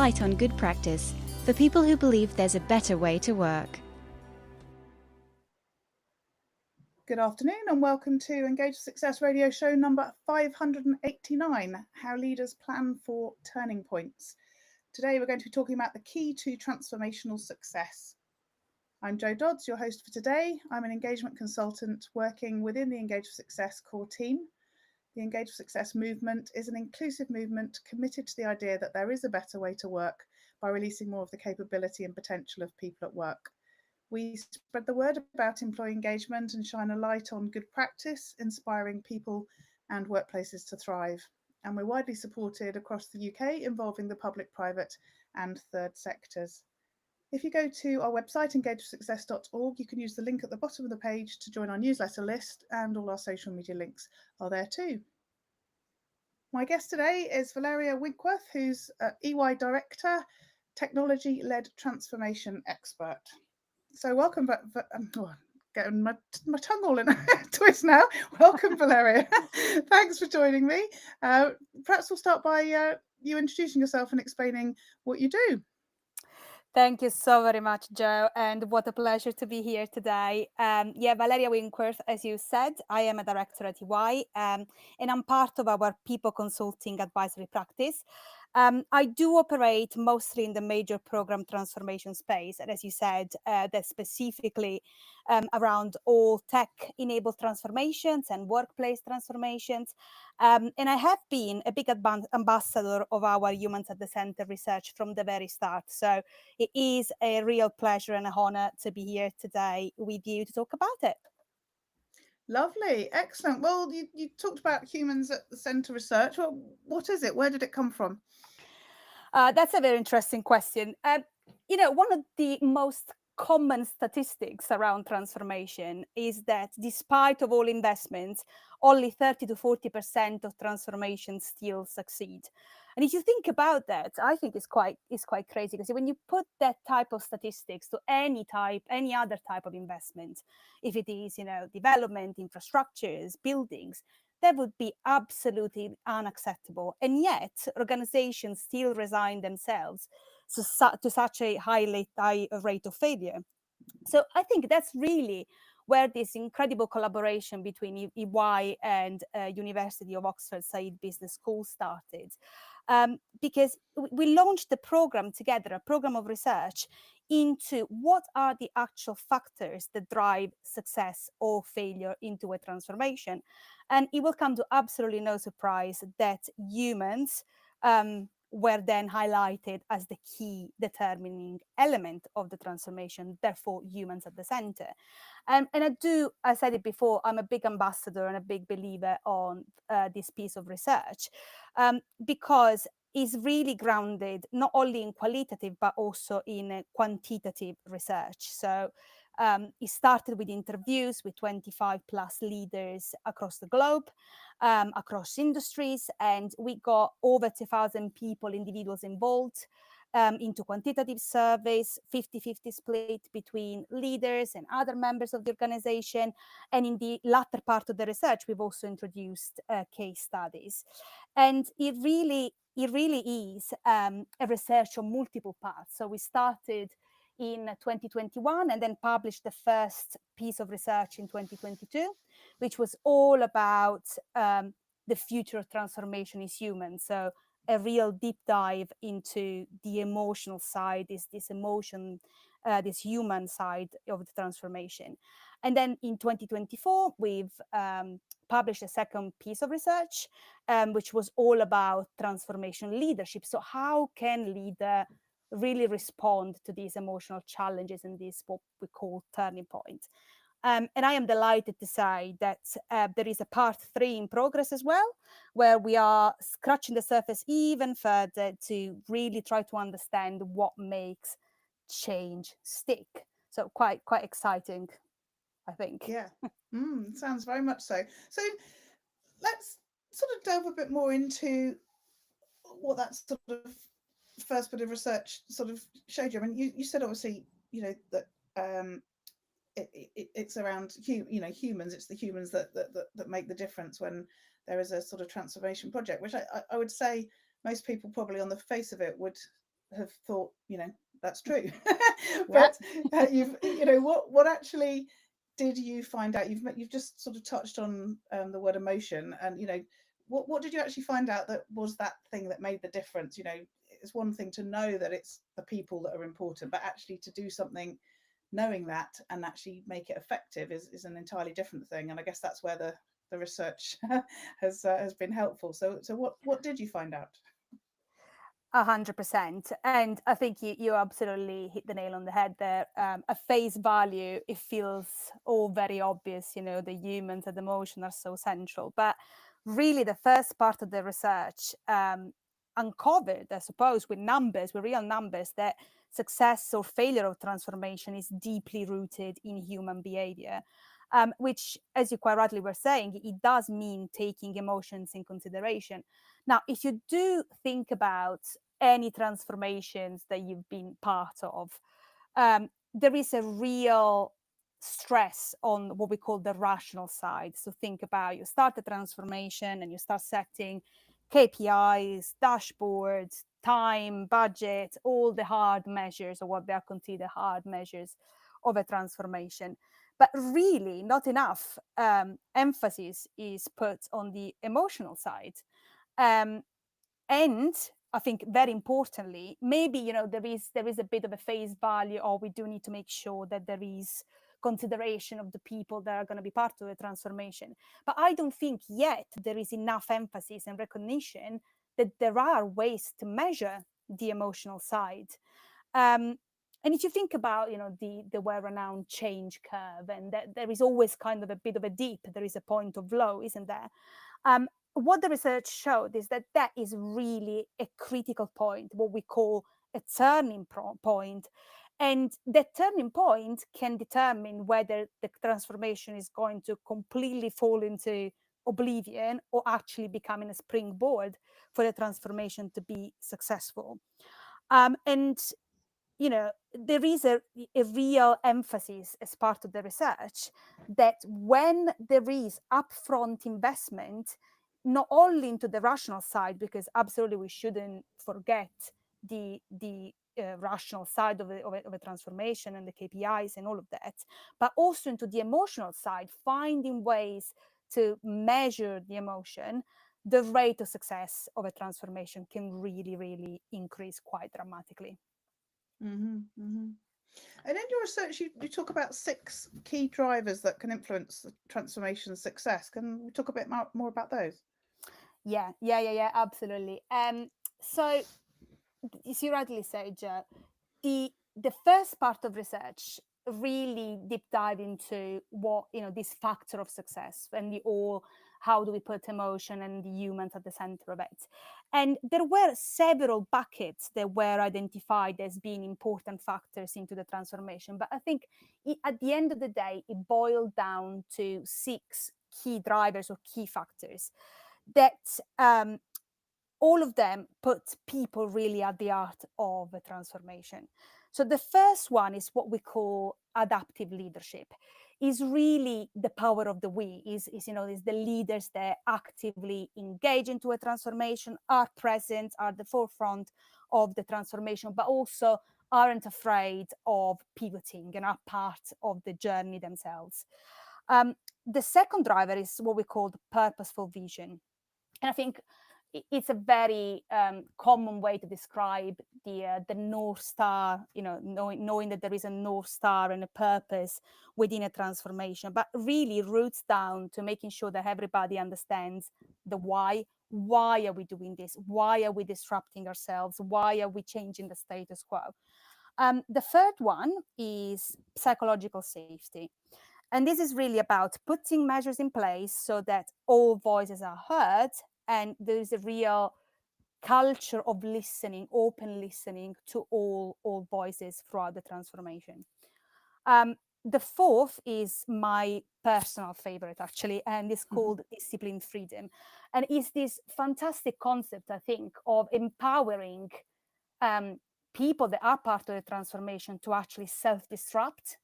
light on good practice for people who believe there's a better way to work. Good afternoon and welcome to Engage for Success radio show number 589, How Leaders Plan for Turning Points. Today we're going to be talking about the key to transformational success. I'm Jo Dodds, your host for today. I'm an engagement consultant working within the Engage for Success core team. The Engage for Success movement is an inclusive movement committed to the idea that there is a better way to work by releasing more of the capability and potential of people at work. We spread the word about employee engagement and shine a light on good practice, inspiring people and workplaces to thrive. And we're widely supported across the UK, involving the public, private and third sectors. If you go to our website, engageforsuccess.org, you can use the link at the bottom of the page to join our newsletter list, and all our social media links are there too. My guest today is Valeria Winkworth, who's EY Director, Technology-Led Transformation Expert. So welcome, getting my tongue all in a twist now. Welcome, Valeria. Thanks for joining me. Perhaps we'll start by you introducing yourself and explaining what you do. Thank you so very much, Jo, and what a pleasure to be here today. Valeria Winkworth, as you said, I am a director at EY, and I'm part of our people consulting advisory practice. I do operate mostly in the major program transformation space, and as you said, that's specifically around all tech-enabled transformations and workplace transformations. And I have been a big ambassador of our Humans at the Center research from the very start. So it is a real pleasure and an honor to be here today with you to talk about it. Lovely, excellent. Well, you talked about Humans at the Center research. Well, what is it? Where did it come from? That's a very interesting question. One of the most common statistics around transformation is that despite of all investments, only 30 to 40% of transformations still succeed. And if you think about that, I think it's quite crazy, because when you put that type of statistics to any other type of investment, if it is, development, infrastructures, buildings, that would be absolutely unacceptable. And yet organizations still resign themselves to such a high rate of failure. So I think that's really where this incredible collaboration between EY and University of Oxford Said Business School started. Because we launched the program together, a program of research into what are the actual factors that drive success or failure into a transformation. And it will come to absolutely no surprise that humans were then highlighted as the key determining element of the transformation, therefore humans at the center. And I said it before, I'm a big ambassador and a big believer on this piece of research, because it's really grounded not only in qualitative, but also in quantitative research. So it started with interviews with 25 plus leaders across the globe, across industries, and we got over 2,000 people, individuals involved into quantitative surveys, 50-50 split between leaders and other members of the organization. And in the latter part of the research, we've also introduced case studies. And it really is a research on multiple paths. So we started in 2021 and then published the first piece of research in 2022, which was all about the future of transformation is human. So a real deep dive into the emotional side, this human side of the transformation. And then in 2024, we've published a second piece of research, which was all about transformation leadership. So how can leader really respond to these emotional challenges and these what we call turning points? And I am delighted to say that there is a part 3 in progress as well, where we are scratching the surface even further to really try to understand what makes change stick. So quite exciting, I think. Yeah, sounds very much so. So let's sort of delve a bit more into what that sort of first bit of research sort of showed you. I mean, you said obviously, that it's around humans. It's the humans that make the difference when there is a sort of transformation project, which I would say most people probably on the face of it would have thought, that's true. But what actually did you find out? You've just sort of touched on the word emotion, and what did you actually find out that was that thing that made the difference? It's one thing to know that it's the people that are important, but actually to do something knowing that and actually make it effective is an entirely different thing. And I guess that's where the research has been helpful. So what did you find out? 100%. And I think you absolutely hit the nail on the head there. At face value, it feels all very obvious, the humans and the emotion are so central. But really, the first part of the research uncovered, I suppose, with real numbers, that success or failure of transformation is deeply rooted in human behavior. Which, as you quite rightly were saying, it does mean taking emotions in consideration. Now, if you do think about any transformations that you've been part of, there is a real stress on what we call the rational side. So think about, you start the transformation and you start setting KPIs, dashboards, time, budget, all the hard measures, or what they are considered hard measures of a transformation. But really, not enough emphasis is put on the emotional side. And I think very importantly, maybe there is a bit of a face value, or we do need to make sure that there is consideration of the people that are going to be part of the transformation. But I don't think yet there is enough emphasis and recognition that there are ways to measure the emotional side. And if you think about, the well-renowned change curve, and that there is always kind of a bit of a dip, there is a point of low, isn't there? What the research showed is that is really a critical point, what we call a turning point. And that turning point can determine whether the transformation is going to completely fall into oblivion or actually becoming a springboard for the transformation to be successful. And there is a real emphasis as part of the research that when there is upfront investment, not only into the rational side, because absolutely we shouldn't forget the rational side of a transformation and the KPIs and all of that, but also into the emotional side, finding ways to measure the emotion, the rate of success of a transformation can really, really increase quite dramatically. Mm-hmm, mm-hmm. And in your research, you talk about 6 key drivers that can influence the transformation success. Can we talk a bit more about those? Yeah, absolutely. So, as you rightly say, Jo, the first part of research really deep dive into what this factor of success, and how do we put emotion and the humans at the center of it. And there were several buckets that were identified as being important factors into the transformation, but I think at the end of the day it boiled down to 6 key drivers or key factors that all of them put people really at the heart of a transformation. So the first one is what we call adaptive leadership. Is really the power of the we, is the leaders that actively engage into a transformation, are present, are the forefront of the transformation, but also aren't afraid of pivoting and are part of the journey themselves. The second driver is what we call the purposeful vision. And I think it's a very common way to describe the North Star, knowing that there is a North Star and a purpose within a transformation, but really roots down to making sure that everybody understands the why. Why are we doing this? Why are we disrupting ourselves? Why are we changing the status quo? The third one is psychological safety. And this is really about putting measures in place so that all voices are heard, and there is a real culture of listening, open listening to all voices throughout the transformation. The fourth is my personal favorite, actually, and it's called discipline freedom. And it's this fantastic concept, I think, of empowering people that are part of the transformation to actually self-disrupt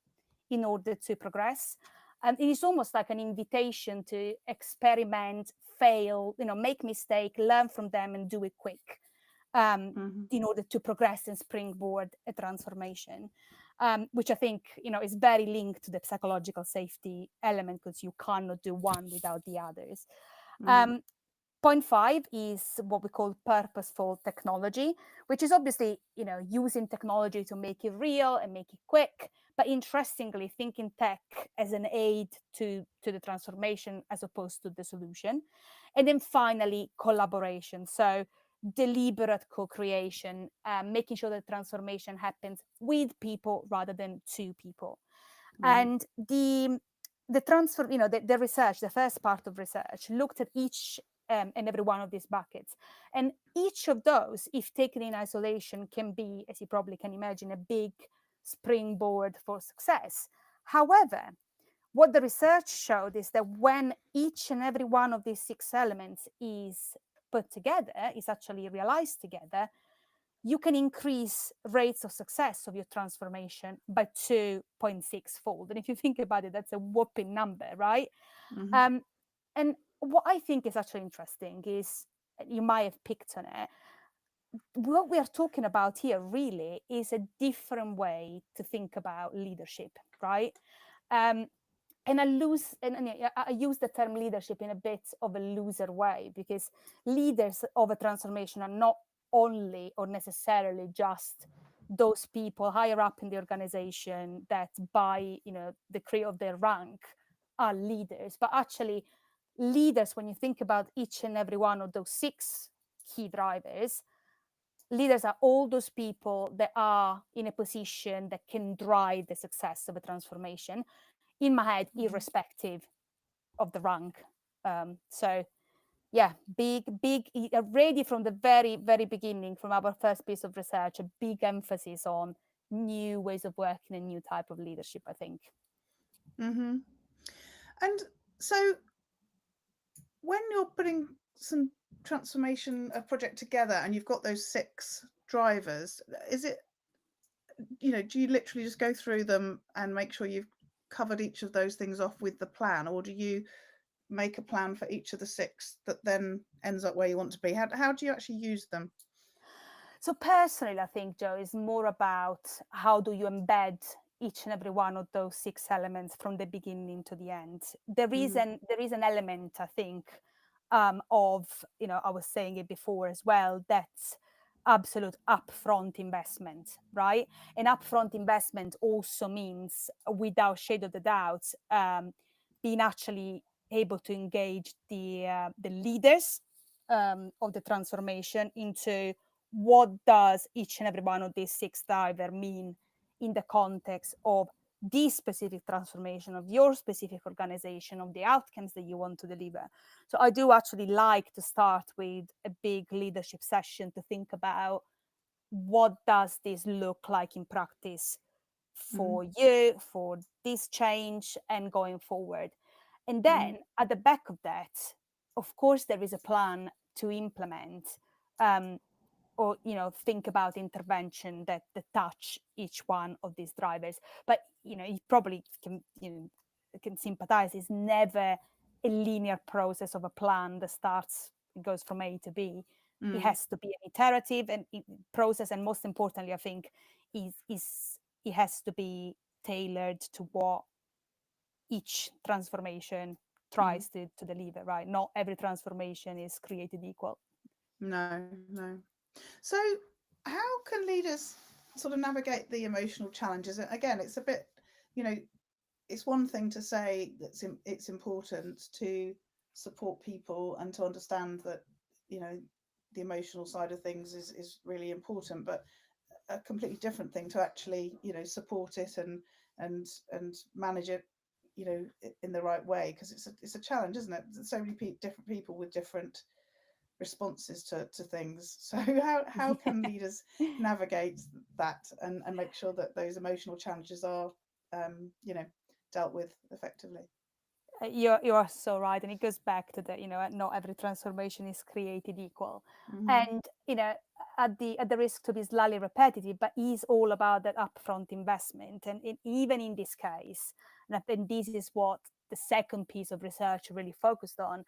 in order to progress. And it is almost like an invitation to experiment, fail, make mistake, learn from them and do it quick. in order to progress and springboard a transformation, which I think, is very linked to the psychological safety element, because you cannot do one without the others. Point 5 is what we call purposeful technology, which is obviously, using technology to make it real and make it quick, but interestingly, thinking tech as an aid to the transformation as opposed to the solution. And then finally, collaboration. So deliberate co-creation, making sure that transformation happens with people rather than to people. And the transfer, the research, the first part of research looked at each and every one of these buckets. And each of those, if taken in isolation, can be, as you probably can imagine, a big springboard for success. However, what the research showed is that when each and every one of these 6 elements is put together, is actually realized together, you can increase rates of success of your transformation by 2.6-fold. And if you think about it, that's a whopping number, right? And what I think is actually interesting is, you might have picked on it, what we are talking about here really is a different way to think about leadership, right? And I use the term leadership in a bit of a looser way, because leaders of a transformation are not only or necessarily just those people higher up in the organization that by the cream of their rank are leaders, but actually leaders, when you think about each and every one of those 6 key drivers, leaders are all those people that are in a position that can drive the success of a transformation, in my head, irrespective of the rank. So yeah, big, already from the very, very beginning, from our first piece of research, a big emphasis on new ways of working and new type of leadership, I think. And so when you're putting some transformation project together and you've got those 6 drivers, is it, do you literally just go through them and make sure you've covered each of those things off with the plan, or do you make a plan for each of the 6 that then ends up where you want to be? How do you actually use them? So personally, I think, Joe, is more about how do you embed each and every one of those 6 elements from the beginning to the end. There is an element, I think, of, I was saying it before as well, that's absolute upfront investment, right? And upfront investment also means, without shade of the doubt, being actually able to engage the leaders of the transformation into what does each and every one of these 6 drivers mean in the context of this specific transformation of your specific organization, of the outcomes that you want to deliver. So I do actually like to start with a big leadership session to think about what does this look like in practice for you, for this change and going forward. And then at the back of that, of course, there is a plan to implement or think about intervention that touch each one of these drivers. But you probably can sympathize, it's never a linear process of a plan that starts, it goes from A to B. It has to be an iterative and process, and most importantly, I think, is it has to be tailored to what each transformation tries to deliver, right? Not every transformation is created equal. No. So how can leaders sort of navigate the emotional challenges? Again, it's a bit, it's one thing to say that it's important to support people and to understand that, the emotional side of things is really important, but a completely different thing to actually, support it and manage it, in the right way, because it's a challenge, isn't it? There's so many different people with different responses to things. So how can leaders navigate that and make sure that those emotional challenges are dealt with effectively? You are so right, and it goes back to the not every transformation is created equal, and at the risk to be slightly repetitive, but is all about that upfront investment. And even in this case, and this is what the second piece of research really focused on,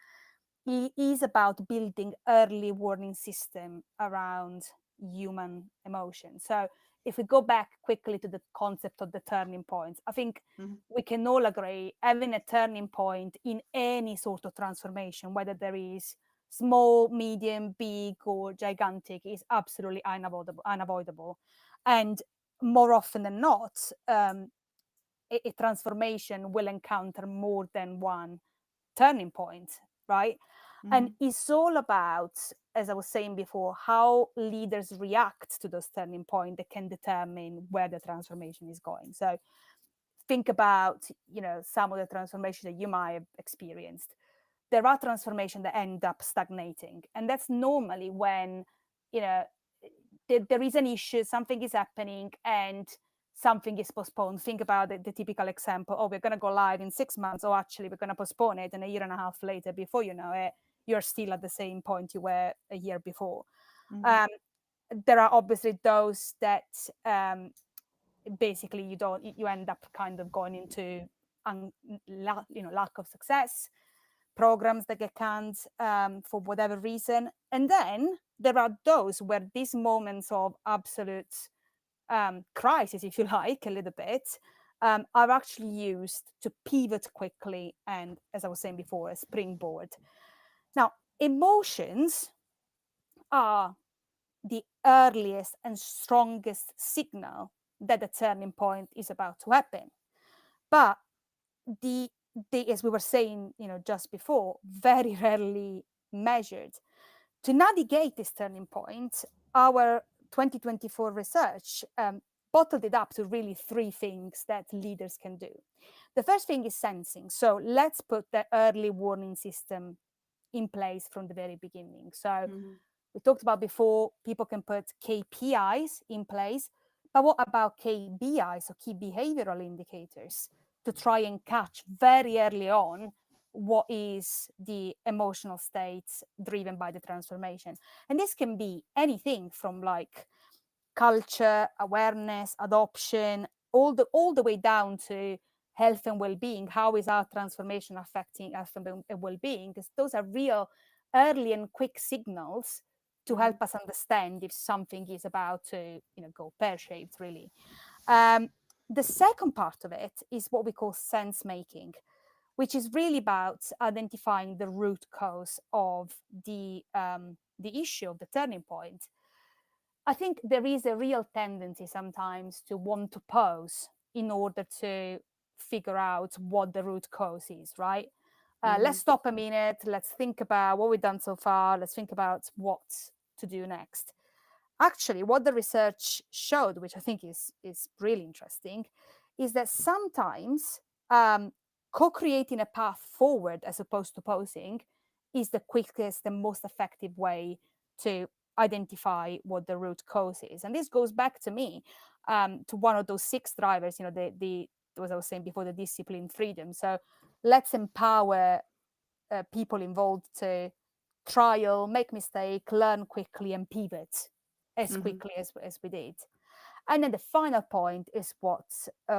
is about building early warning system around human emotion. So if we go back quickly to the concept of the turning points, I think we can all agree having a turning point in any sort of transformation, whether there is small, medium, big, or gigantic, is absolutely unavoidable. And more often than not, a transformation will encounter more than one turning point, right? And it's all about, as I was saying before, how leaders react to those turning points that can determine where the transformation is going. So think about, some of the transformations that you might have experienced. There are transformations that end up stagnating, and that's normally when, there is an issue, something is happening, and something is postponed. Think about the typical example, oh, we're going to go live in 6 months, or actually we're going to postpone it, and a year and a half later, before you know it, you're still at the same point you were a year before. There are obviously those that basically you end up kind of going into lack of success, programs that get canned for whatever reason. And then there are those where these moments of absolute crisis, if you like, a little bit, are actually used to pivot quickly and, as I was saying before, a springboard. Now, emotions are the earliest and strongest signal that the turning point is about to happen. But as we were saying, just before, very rarely measured. To navigate this turning point, our 2024 research bottled it up to really 3 things that leaders can do. The first thing is sensing. So let's put the early warning system in place from the very beginning. So we talked about before, people can put KPIs in place, but what about KBIs, so key behavioral indicators, to try and catch very early on what is the emotional states driven by the transformation? And this can be anything from like culture, awareness, adoption, all the way down to health and well-being. How is our transformation affecting health and well-being? Because those are real early and quick signals to help us understand if something is about to go pear-shaped, really. The second part of it is what we call sense making, which is really about identifying the root cause of the issue, of the turning point. I think there is a real tendency sometimes to want to pause in order to figure out what the root cause is, right? Let's stop a minute. Let's think about what we've done so far. Let's think about what to do next. Actually, what the research showed, which I think is really interesting, is that sometimes co-creating a path forward as opposed to pausing is the quickest and most effective way to identify what the root cause is. And this goes back to me, to one of those 6 drivers, as I was saying before, the discipline, freedom. So let's empower people involved to trial, make mistake, learn quickly, and pivot as quickly as we did. And then the final point is what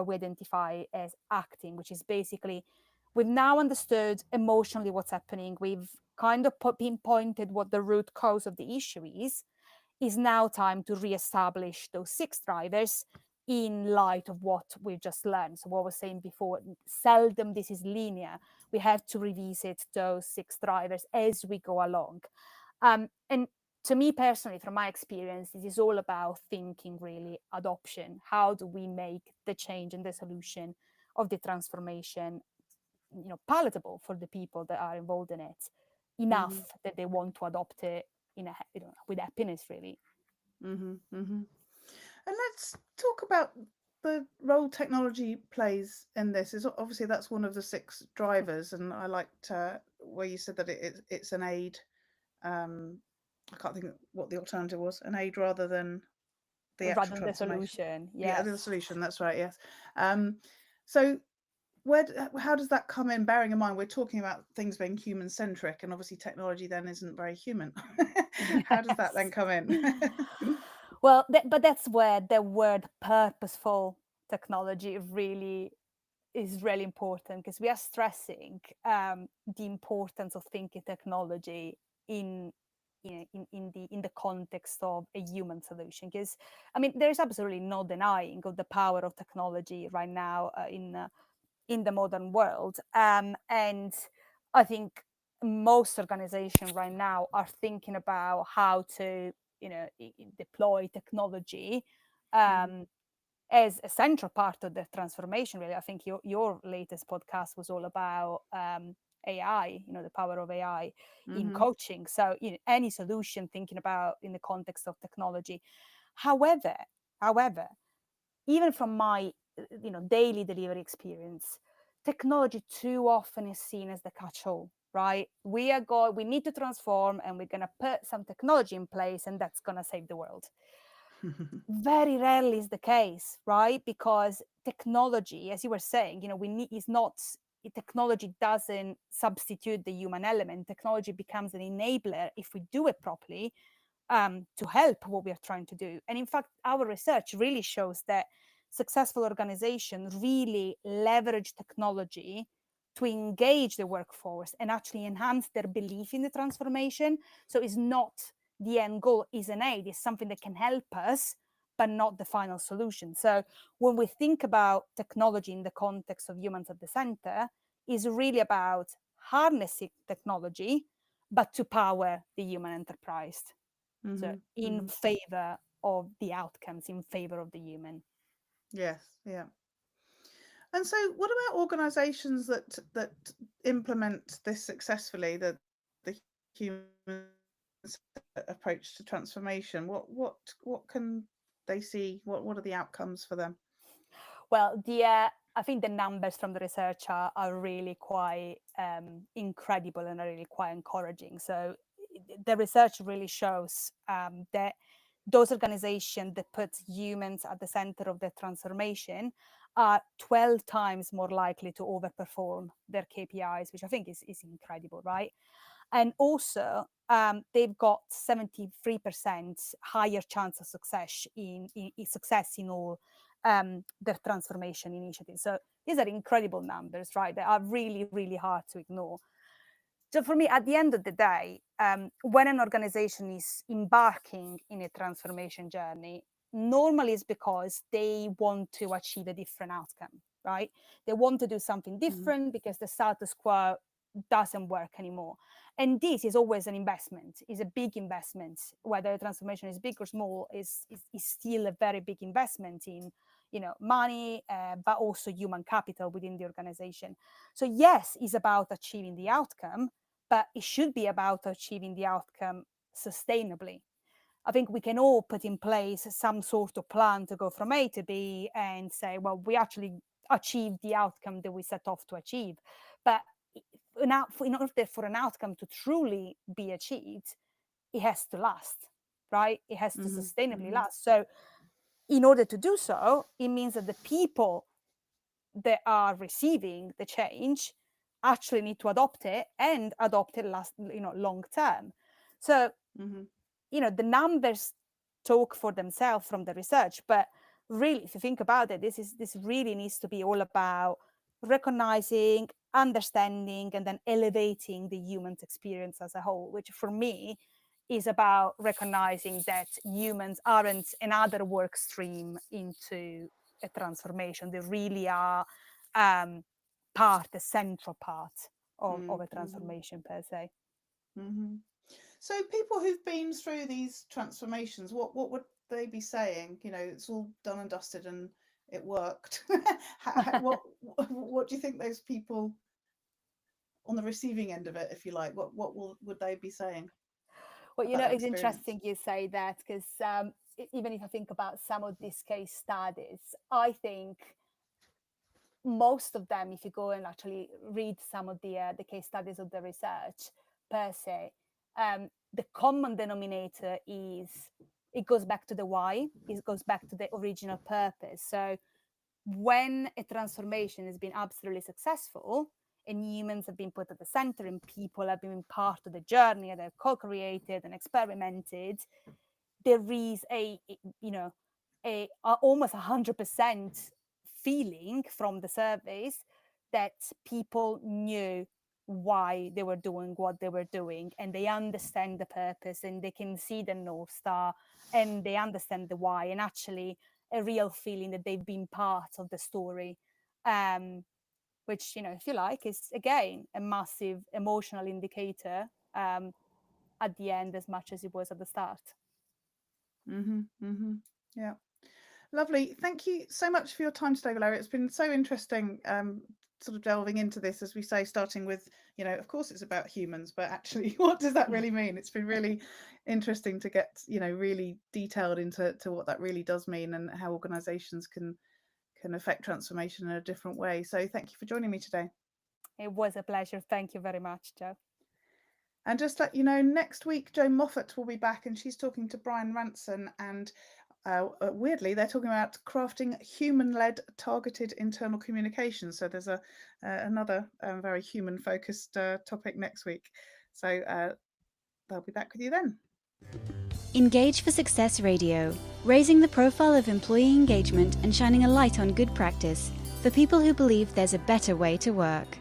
we identify as acting, which is basically, we've now understood emotionally what's happening. We've kind of pinpointed what the root cause of the issue is now time to reestablish those 6 drivers in light of what we've just learned. So what I was saying before, seldom this is linear. We have to revisit those 6 drivers as we go along. And to me personally, from my experience, this is all about thinking really adoption. How do we make the change and the solution of the transformation, palatable for the people that are involved in it, enough that they want to adopt it with happiness, really. And let's talk about the role technology plays in this. Is obviously that's one of the 6 drivers, and I liked where you said that it's an aid. I can't think of what the alternative was. An aid rather than the actual transformation. Solution. Yeah, the solution. That's right. Yes. So how does that come in? Bearing in mind we're talking about things being human centric, and obviously technology then isn't very human. How does that then come in? Well, but that's where the word purposeful technology really is really important, because we are stressing the importance of thinking technology in in the context of a human solution. Because I mean, there's absolutely no denying of the power of technology right now in the modern world, and I think most organizations right now are thinking about how to deploy technology as a central part of the transformation. Really, I think your latest podcast was all about AI, the power of AI in coaching. So any solution thinking about in the context of technology. However, even from my daily delivery experience, technology too often is seen as the catch-all, right? We need to transform, and we're going to put some technology in place, and that's going to save the world. Very rarely is the case, right? Because technology, as you were saying, technology doesn't substitute the human element. Technology becomes an enabler if we do it properly, to help what we are trying to do. And in fact, our research really shows that successful organizations really leverage technology to engage the workforce and actually enhance their belief in the transformation. So it's not the end goal, is an aid, it's something that can help us, but not the final solution. So when we think about technology in the context of humans at the center, is really about harnessing technology, but to power the human enterprise. So in favor of the outcomes, in favor of the human. Yes, yeah. And so what about organizations that implement this successfully, the human approach to transformation? What can they see? What are the outcomes for them? Well, I think the numbers from the research are really quite incredible and are really quite encouraging. So the research really shows that those organizations that put humans at the center of their transformation are 12 times more likely to overperform their KPIs, which I think is incredible, right? And also, they've got 73% higher chance of success in all their transformation initiatives. So these are incredible numbers, right? They are really, really hard to ignore. So for me, at the end of the day, when an organization is embarking in a transformation journey, normally it's because they want to achieve a different outcome, right? They want to do something different because the status quo doesn't work anymore. And this is always an investment, is a big investment. Whether the transformation is big or small, is still a very big investment in money, but also human capital within the organization. So yes, it's about achieving the outcome, but it should be about achieving the outcome sustainably. I think we can all put in place some sort of plan to go from A to B and say, well, we actually achieved the outcome that we set off to achieve. But in order for an outcome to truly be achieved, it has to last, right? It has to sustainably last. So in order to do so, it means that the people that are receiving the change actually need to adopt it and adopt it long term. So the numbers talk for themselves from the research, but really, if you think about it, this really needs to be all about recognizing, understanding, and then elevating the human's experience as a whole, which for me is about recognizing that humans aren't another work stream into a transformation. They really are the central part of a transformation per se. So people who've been through these transformations, what would they be saying? It's all done and dusted and it worked. What do you think those people on the receiving end of it, if you like, would they be saying? Well, it's interesting you say that, because even if I think about some of these case studies, I think most of them, if you go and actually read some of the case studies of the research per se, the common denominator is it goes back to the why, it goes back to the original purpose. So when a transformation has been absolutely successful and humans have been put at the center and people have been part of the journey and they've co-created and experimented, there is a almost 100% feeling from the surveys that people knew why they were doing what they were doing, and they understand the purpose, and they can see the North Star, and they understand the why, and actually a real feeling that they've been part of the story, which, if you like, is again a massive emotional indicator at the end as much as it was at the start. Yeah. Lovely. Thank you so much for your time today, Valeria. It's been so interesting sort of delving into this, as we say, starting with, of course it's about humans, but actually what does that really mean? It's been really interesting to get, really detailed into what that really does mean, and how organisations can affect transformation in a different way. So thank you for joining me today. It was a pleasure. Thank you very much, Jo. And just let you know, next week Jo Moffat will be back, and she's talking to Brian Ranson, and weirdly they're talking about crafting human-led targeted internal communication. So there's another very human-focused topic next week. So they'll be back with you then. Engage for Success Radio, raising the profile of employee engagement and shining a light on good practice for people who believe there's a better way to work.